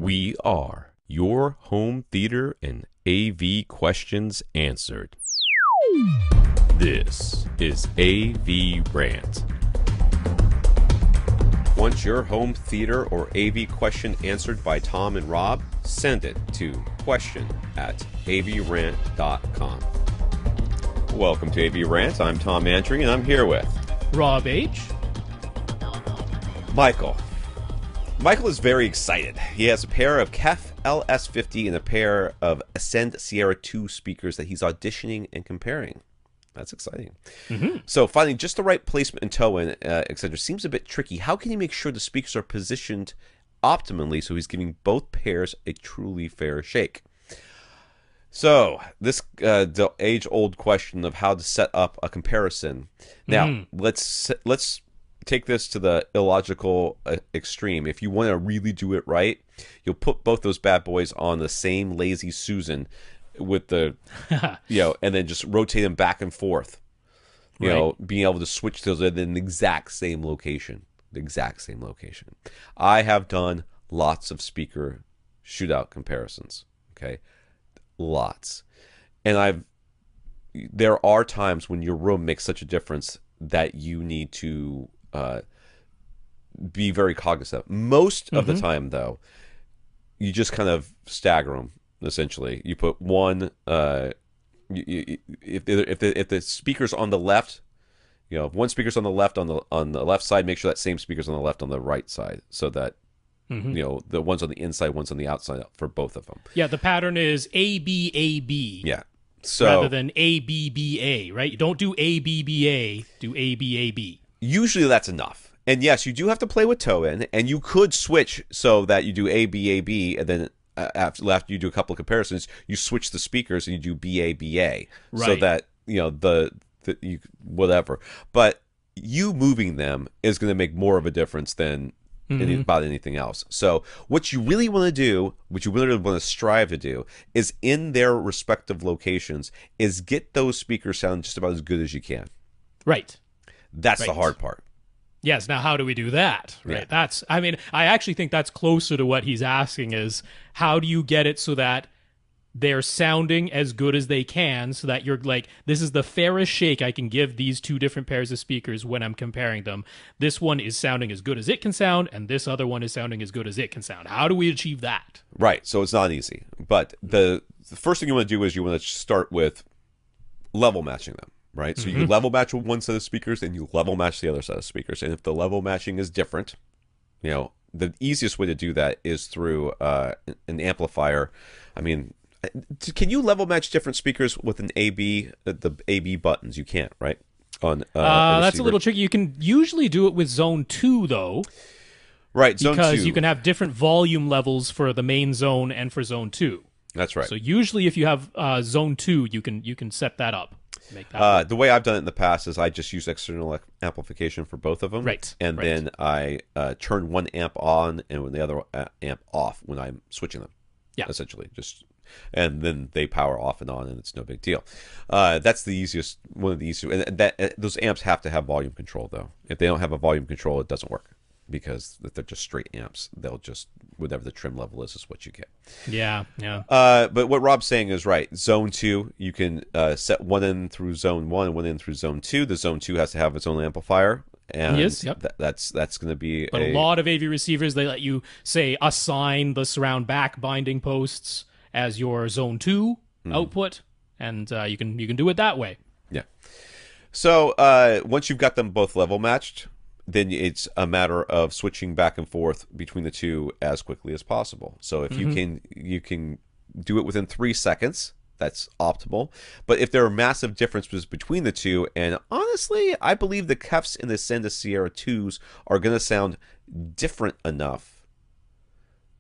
We are your home theater and AV questions answered. This is AVRant. Want your home theater or AV question answered by Tom and Rob? Send it to question@avrant.com. Welcome to AVRant. I'm Tom Andry, and I'm here with Rob H. Michael. Michael is very excited. He has a pair of KEF LS50 and a pair of Ascend Sierra 2 speakers that he's auditioning and comparing. That's exciting. So finding just the right placement and toe-in, etc. seems a bit tricky. How can he make sure the speakers are positioned optimally so he's giving both pairs a truly fair shake? So this the age-old question of how to set up a comparison. Now let's take this to the illogical extreme. If you want to really do it right, you'll put both those bad boys on the same Lazy Susan with the, and then just rotate them back and forth. You know, being able to switch those in the exact same location. The exact same location. I have done lots of speaker shootout comparisons. Okay, lots, and there are times when your room makes such a difference that you need to be very cognizant. Most of the time, though, you just kind of stagger them. Essentially, you put one. If the speaker's on the left, if one speaker's on the left left side, make sure that same speaker's on the left on the right side, so that the one's on the inside, one's on the outside for both of them. Yeah, the pattern is ABAB. Yeah. So rather than ABBA, right? You don't do ABBA, do ABAB. Usually that's enough. And yes, you do have to play with toe-in, and you could switch so that you do ABAB, and then after you do a couple of comparisons, you switch the speakers and you do BABA, so that you whatever. But you moving them is going to make more of a difference than about anything else. So what you really want to do, what you really want to strive to do, is in their respective locations, is get those speakers sound just about as good as you can. Right. That's the hard part. Yes. Now, how do we do that? Right. Yeah. I actually think that's closer to what he's asking is how do you get it so that they're sounding as good as they can so that you're like, this is the fairest shake I can give these two different pairs of speakers when I'm comparing them. This one is sounding as good as it can sound, and this other one is sounding as good as it can sound. How do we achieve that? Right. So it's not easy. But the first thing you want to do is you want to start with level matching them. Right, so you level match with one set of speakers, and you level match the other set of speakers. And if the level matching is different, the easiest way to do that is through an amplifier. I mean, can you level match different speakers with an AB, the AB buttons? You can't, right? That's a little tricky. You can usually do it with Zone 2, though. Right, Zone 2. Because you can have different volume levels for the main zone and for Zone 2. That's right. So usually if you have Zone 2, you can set that up. Make that the way I've done it in the past is I just use external amplification for both of them. Right. And then I turn one amp on and the other amp off when I'm switching them. Yeah. Essentially. And then they power off and on, and it's no big deal. That's the easiest, one of the easiest. And those amps have to have volume control, though. If they don't have a volume control, it doesn't work. Because if they're just straight amps, they'll just, whatever the trim level is what you get. Yeah. But what Rob's saying is right. Zone 2, you can set one in through Zone 1 and one in through Zone 2. The Zone 2 has to have its own amplifier. And yes, yep. That's going to be But a lot of AV receivers, they let you, say, assign the surround back binding posts as your Zone 2 output, and you can do it that way. Yeah. So once you've got them both level matched, then it's a matter of switching back and forth between the two as quickly as possible. So if you can do it within 3 seconds, that's optimal. But if there are massive differences between the two, and honestly, I believe the KEFs and the Ascend Sierra 2s are going to sound different enough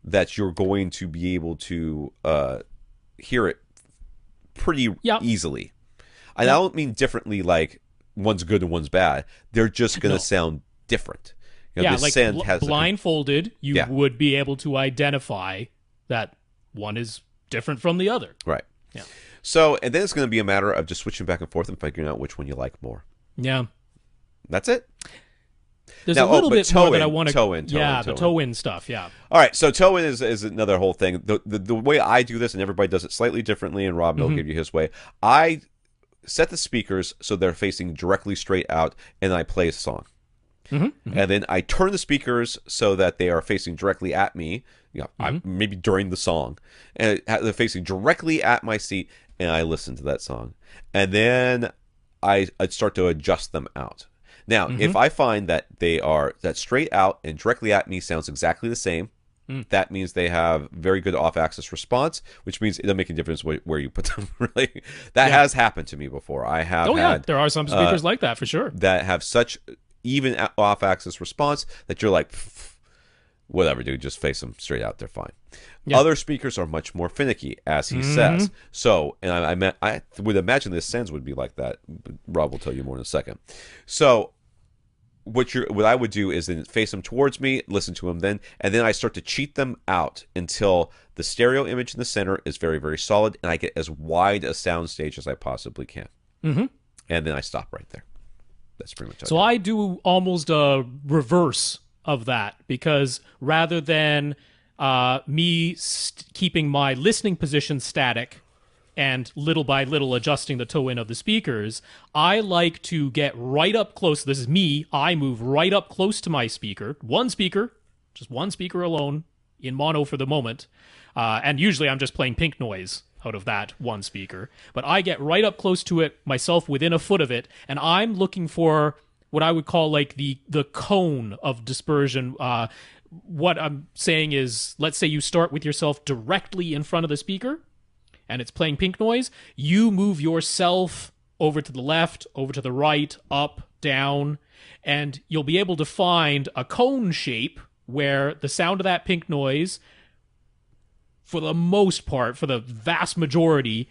that you're going to be able to hear it pretty easily. And I don't mean differently like one's good and one's bad. They're just going to sound different. Like blindfolded, you would be able to identify that one is different from the other. Right. Yeah. So, and then it's going to be a matter of just switching back and forth and figuring out which one you like more. Yeah. That's it. There's Now, a little but bit more that toe-in, I want to... toe-in, Yeah, toe-in. the toe-in stuff, yeah. All right, so toe-in is another whole thing. The way I do this, and everybody does it slightly differently, and Rob will give you his way. I set the speakers so they're facing directly straight out, and I play a song. And then I turn the speakers so that they are facing directly at me, maybe during the song, and they're facing directly at my seat, and I listen to that song. And then I start to adjust them out. Now, if I find that that straight out and directly at me sounds exactly the same, that means they have very good off-axis response, which means it doesn't make a difference where you put them. Really, that has happened to me before. I have. Oh yeah, there are some speakers like that for sure that have such even off-axis response that you're like, whatever, dude, just face them straight out. They're fine. Yeah. Other speakers are much more finicky, as he says. So, and I would imagine the Ascends would be like that. Rob will tell you more in a second. So, what I would do is then face them towards me, listen to them then, and then I start to cheat them out until the stereo image in the center is very, very solid, and I get as wide a sound stage as I possibly can. And then I stop right there. That's pretty much. So I do almost a reverse of that, because rather than me keeping my listening position static and little by little adjusting the toe in of the speakers, I like to get right up close. This is me. I move right up close to my speaker. One speaker, just one speaker alone, in mono for the moment. And usually I'm just playing pink noise out of that one speaker. But I get right up close to it, myself within a foot of it, and I'm looking for what I would call like the cone of dispersion. What I'm saying is, let's say you start with yourself directly in front of the speaker, and it's playing pink noise. You move yourself over to the left, over to the right, up, down, and you'll be able to find a cone shape where the sound of that pink noise, for the most part, for the vast majority,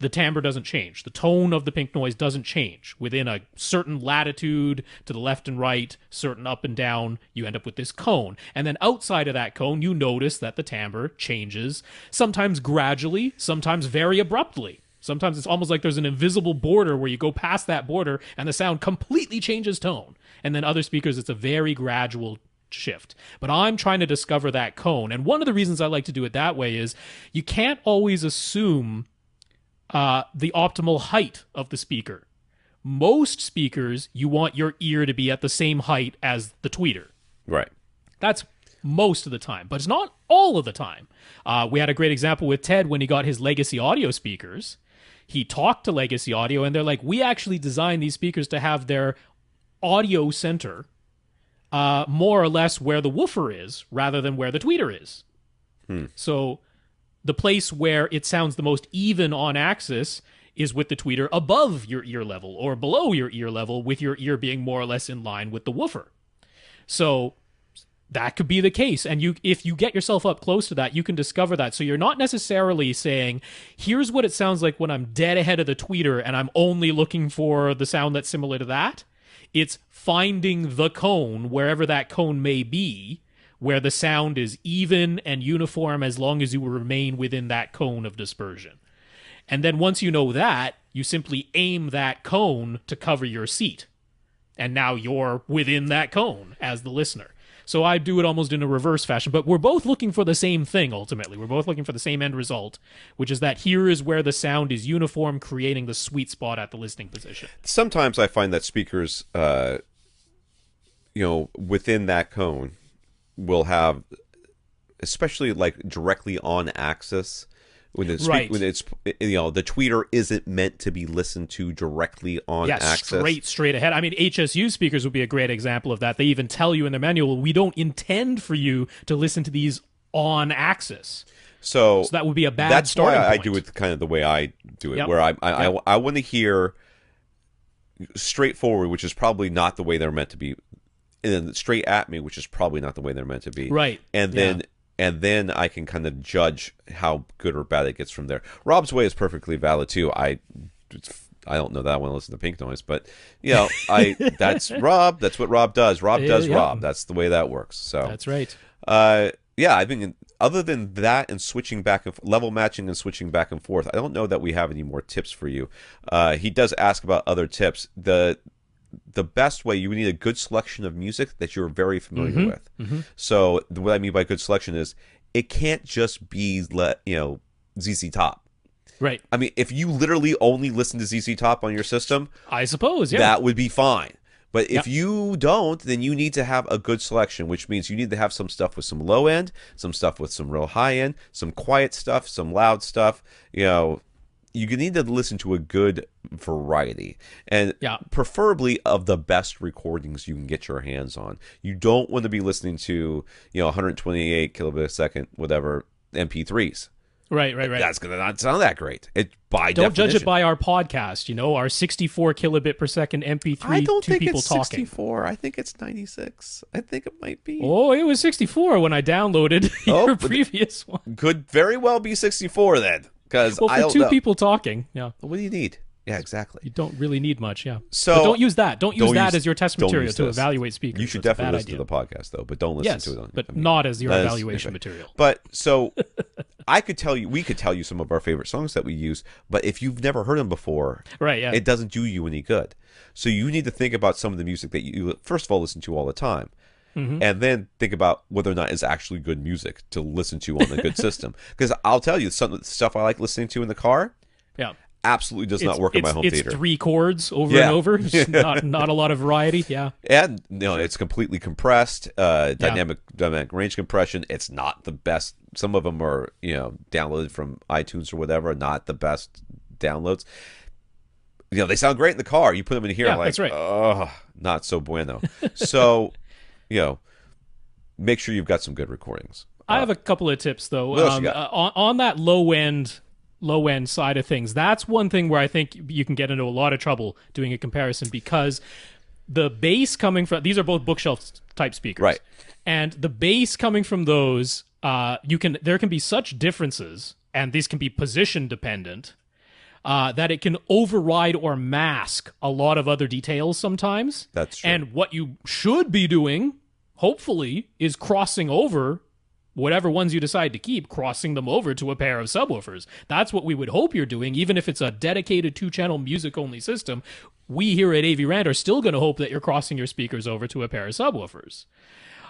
the timbre doesn't change. The tone of the pink noise doesn't change. Within a certain latitude to the left and right, certain up and down, you end up with this cone. And then outside of that cone, you notice that the timbre changes, sometimes gradually, sometimes very abruptly. Sometimes it's almost like there's an invisible border where you go past that border and the sound completely changes tone. And then other speakers, it's a very gradual shift. But I'm trying to discover that cone. And one of the reasons I like to do it that way is you can't always assume the optimal height of the speaker. Most speakers, you want your ear to be at the same height as the tweeter. Right. That's most of the time, but it's not all of the time. We had a great example with Ted when he got his Legacy Audio speakers. He talked to Legacy Audio, and they're like, we actually designed these speakers to have their audio center more or less where the woofer is, rather than where the tweeter is. So the place where it sounds the most even on axis is with the tweeter above your ear level, or below your ear level, with your ear being more or less in line with the woofer. So that could be the case. And if you get yourself up close to that, you can discover that. So you're not necessarily saying, here's what it sounds like when I'm dead ahead of the tweeter and I'm only looking for the sound that's similar to that. It's finding the cone, wherever that cone may be, where the sound is even and uniform as long as you remain within that cone of dispersion. And then once you know that, you simply aim that cone to cover your seat. And now you're within that cone as the listener. So I do it almost in a reverse fashion, but we're both looking for the same thing, ultimately. We're both looking for the same end result, which is that here is where the sound is uniform, creating the sweet spot at the listening position. Sometimes I find that speakers, within that cone will have, especially like directly on axis, when it's right. when it's the tweeter isn't meant to be listened to directly on axis. Straight ahead. I mean, HSU speakers would be a great example of that. They even tell you in their manual, we don't intend for you to listen to these on axis. So that would be a bad starting point. That's why I do it kind of the way I do it, where I want to hear straightforward, which is probably not the way they're meant to be, and then straight at me, which is probably not the way they're meant to be. Right. And then I can kind of judge how good or bad it gets from there. Rob's way is perfectly valid too. I don't know that I want to listen to pink noise, but that's Rob. That's what Rob does. Rob does Rob. That's the way that works. So that's right. I think other than that and switching back and level matching and switching back and forth, I don't know that we have any more tips for you. He does ask about other tips. The the best way, you need a good selection of music that you're very familiar with. So what I mean by good selection is it can't just be ZZ Top. Right. I mean, if you literally only listen to ZZ Top on your system, I suppose, yeah, that would be fine. But if you don't, then you need to have a good selection, which means you need to have some stuff with some low end, some stuff with some real high end, some quiet stuff, some loud stuff. You need to listen to a good variety, and preferably of the best recordings you can get your hands on. You don't want to be listening to 128 kilobit a second, whatever, MP3s. Right. That's going to not sound that great. Don't judge it by our podcast, our 64 kilobit per second MP3. I don't think people it's talking. 64. I think it's 96. I think it might be. Oh, it was 64 when I downloaded your previous one. Could very well be 64 then, because for two people talking, yeah. What do you need? Yeah, exactly. You don't really need much, yeah. So but don't use that. Don't use that as your test material to evaluate speakers. You should definitely listen to the podcast, though, but don't listen to it. But not as your evaluation material. But so we could tell you some of our favorite songs that we use, but if you've never heard them before, it doesn't do you any good. So you need to think about some of the music that you, first of all, listen to all the time. And then think about whether or not it's actually good music to listen to on a good system. Because I'll tell you, some of the stuff I like listening to in the car, absolutely does not work in my home theater. It's 3 chords over and over. It's not a lot of variety. And it's completely compressed. Dynamic range compression. It's not the best. Some of them are downloaded from iTunes or whatever. Not the best downloads. They sound great in the car. You put them in here, like, oh, not so bueno. So, make sure you've got some good recordings. I have a couple of tips though. On that low end side of things, that's one thing where I think you can get into a lot of trouble doing a comparison, because the bass coming from, these are both bookshelf type speakers, right? And the bass coming from those, there can be such differences, and these can be position dependent, that it can override or mask a lot of other details sometimes. That's true. And what you should be doing, hopefully, is crossing over whatever ones you decide to keep, crossing them over to a pair of subwoofers. That's what we would hope you're doing, even if it's a dedicated 2-channel music-only system. We here at AVRant are still going to hope that you're crossing your speakers over to a pair of subwoofers.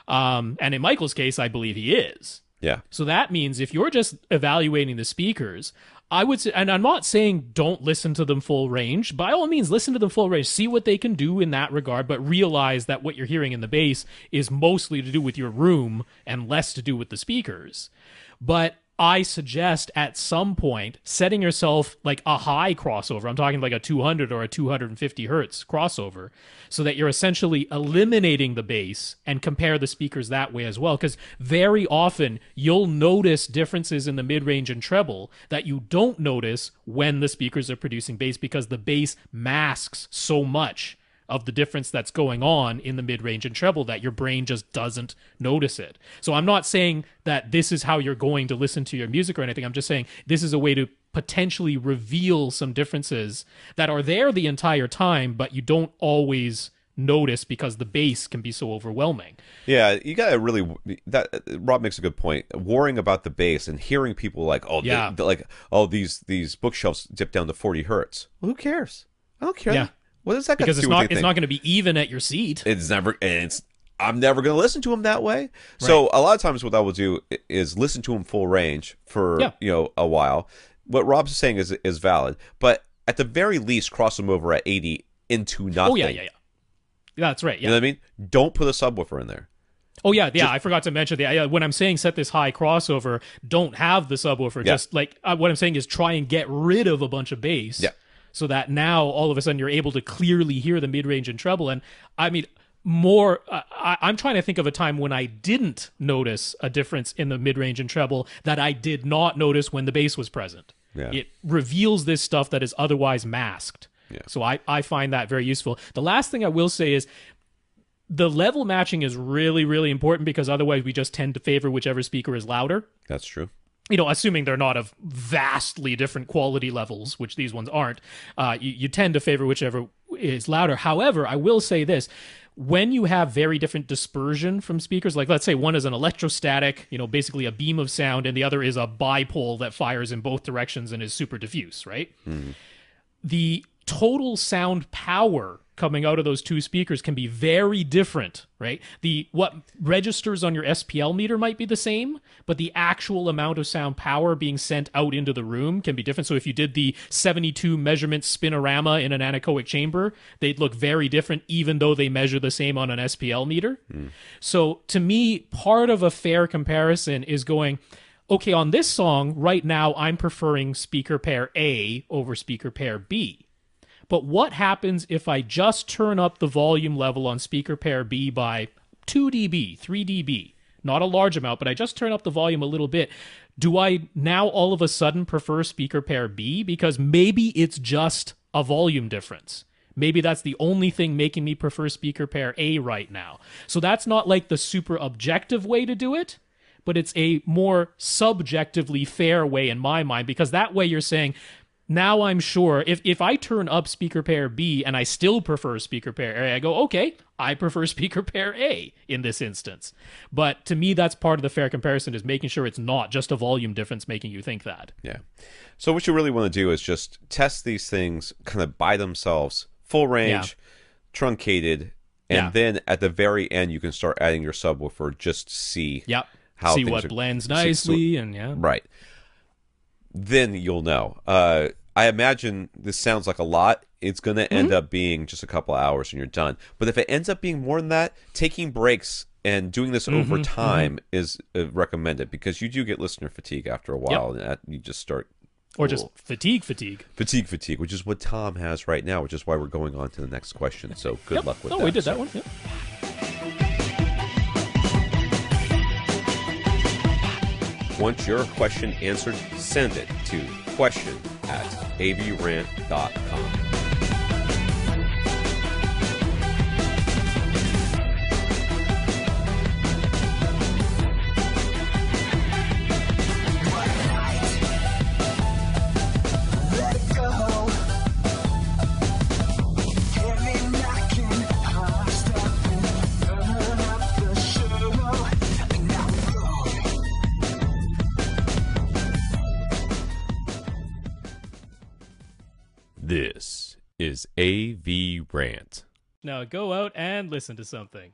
And in Michael's case, I believe he is. Yeah. So that means if you're just evaluating the speakers, I would say, and I'm not saying don't listen to them full range. By all means, listen to them full range. See what they can do in that regard, but realize that what you're hearing in the bass is mostly to do with your room and less to do with the speakers. But I suggest at some point setting yourself like a high crossover. I'm talking like a 200 or a 250 hertz crossover, so that you're essentially eliminating the bass and compare the speakers that way as well. Because very often you'll notice differences in the mid-range and treble that you don't notice when the speakers are producing bass, because the bass masks so much of the difference that's going on in the mid-range and treble that your brain just doesn't notice it. So I'm not saying that this is how you're going to listen to your music or anything. I'm just saying this is a way to potentially reveal some differences that are there the entire time, but you don't always notice because the bass can be so overwhelming. Yeah, you gotta really. Rob makes a good point. Worrying about the bass and hearing people like, these bookshelves dip down to 40 hertz. Well, who cares? I don't care. Yeah. What does that got because to do with anything? It's not going to be even at your seat. I'm never going to listen to them that way. Right. So a lot of times what I will do is listen to them full range for a while. What Rob's saying is valid, but at the very least cross them over at 80 into nothing. Oh yeah. That's right. Yeah. You know what I mean? Don't put a subwoofer in there. Oh yeah. I forgot to mention when I'm saying set this high crossover, don't have the subwoofer. Yeah. Just like what I'm saying is try and get rid of a bunch of bass. Yeah. So that now all of a sudden you're able to clearly hear the mid-range and treble. And I mean, I'm trying to think of a time when I didn't notice a difference in the mid-range and treble that I did not notice when the bass was present. Yeah. It reveals this stuff that is otherwise masked. Yeah. So I find that very useful. The last thing I will say is the level matching is really, really important, because otherwise we just tend to favor whichever speaker is louder. That's true. Assuming they're not of vastly different quality levels, which these ones aren't, you tend to favor whichever is louder. However, I will say this. When you have very different dispersion from speakers, like let's say one is an electrostatic, basically a beam of sound, and the other is a bipole that fires in both directions and is super diffuse, right? Mm-hmm. The total sound power coming out of those two speakers can be very different, right? What registers on your SPL meter might be the same, but the actual amount of sound power being sent out into the room can be different. So if you did the 72 measurement spinorama in an anechoic chamber, they'd look very different even though they measure the same on an SPL meter. So to me, part of a fair comparison is going, okay, on this song right now, I'm preferring speaker pair A over speaker pair B. But what happens if I just turn up the volume level on speaker pair B by 2 dB, 3 dB? Not a large amount, but I just turn up the volume a little bit. Do I now all of a sudden prefer speaker pair B? Because maybe it's just a volume difference. Maybe that's the only thing making me prefer speaker pair A right now. So that's not like the super objective way to do it, but it's a more subjectively fair way in my mind, because that way you're saying, now I'm sure if I turn up speaker pair B and I still prefer speaker pair A, I go, okay, I prefer speaker pair A in this instance. But to me, that's part of the fair comparison, is making sure it's not just a volume difference making you think that. Yeah. So what you really want to do is just test these things kind of by themselves, full range, truncated, and then at the very end, you can start adding your subwoofer just to see how see things what are, blends nicely, right. Then you'll know. I imagine this sounds like a lot. It's going to end up being just a couple of hours and you're done. But if it ends up being more than that, taking breaks and doing this over time is recommended, because you do get listener fatigue after a while, and you just start... Or just fatigue. Fatigue, which is what Tom has right now, which is why we're going on to the next question. So good luck with that. Oh, we did that one. Yep. Want your question answered? Send it to question@avrant.com. This is AVRant. Now go out and listen to something.